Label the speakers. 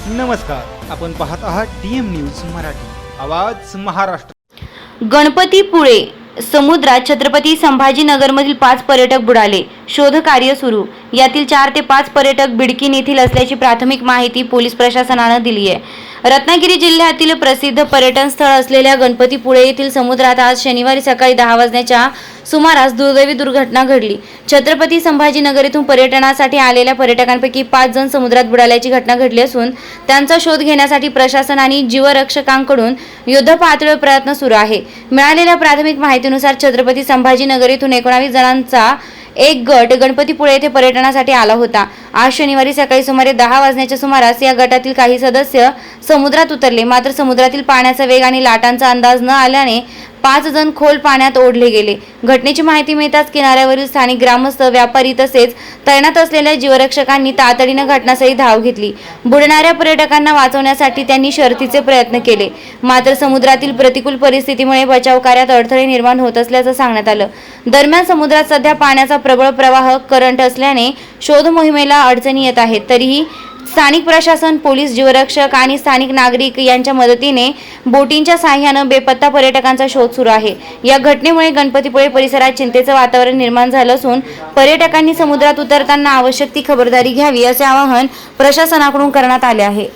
Speaker 1: नमस्कार, आपण पाहत आहात DM न्यूज मराठी, आवाज महाराष्ट्र।
Speaker 2: गणपतीपुळे समुद्रात छत्रपती संभाजीनगरमधील 5 पर्यटक बुडाले, शोध कार्य सुरू। यातील 4 ते 5 पर्यटक बिडकीन येथील असल्याची प्राथमिक माहिती पोलीस प्रशासनाने दिली आहे। रत्नागिरी जिल्ह्यातील प्रसिद्ध पर्यटन स्थळ असलेल्या गणपतीपुळे येथील समुद्रात आज शनिवारी सकाळी 10 वाजण्याच्या सुमारास दुर्दैवी दुर्घटना घडली। छत्रपती संभाजीनगर येथून पर्यटनासाठी आलेल्या पर्यटकांपैकी 5 जण समुद्रात बुडाल्याची घटना घडली असून त्यांचा शोध घेण्यासाठी प्रशासन आणि जीवरक्षकांकडून युद्धपातळीवर प्रयत्न सुरू आहे। मिळालेल्या प्राथमिक माहितीनुसार छत्रपती संभाजीनगर येथून 19 जणांचा एक गट गणपतीपुळे येथे पर्यटनासाठी आला होता। आज शनिवारी सकाळी सुमारे 10 वाजण्याच्या सुमारास या गटातील काही सदस्य समुद्रात उतरले, मात्र समुद्रातील पाण्याचा वेग आणि लाटांचा अंदाज न आल्याने 5 जण खोल पाण्यात ओढले गेले। घटनेची माहिती मिळताच किनाऱ्यावरील स्थानिक ग्रामस्थ, व्यापारी तसेच तैनात असलेल्या जीवरक्षकांनी तातडीने घटनास्थळी धाव घेतली। बुडणाऱ्या पर्यटकांना वाचवण्यासाठी त्यांनी शर्थीचे प्रयत्न केले, मात्र समुद्रातील प्रतिकूल परिस्थितीमुळे बचाव कार्यात अडथळे निर्माण होत असल्याचं सांगण्यात आलं। दरम्यान समुद्रात सध्या पाण्याचा प्रबळ प्रवाह करंट असल्याने शोध मोहिमेला अडचणी येत आहेत। तरीही स्थानिक प्रशासन, पोलीस, जीवरक्षक आणि स्थानिक नागरिक यांच्या मदतीने बोटींच्या साहाय्याने बेपत्ता पर्यटकांचा शोध सुरू आहे। या घटनेमुळे गणपतीपुळे परिसरात चिंतेचं वातावरण निर्माण झालं असून पर्यटकांनी समुद्रात उतरताना आवश्यक ती खबरदारी घ्यावी असे आवाहन प्रशासनाकडून करण्यात आले आहे।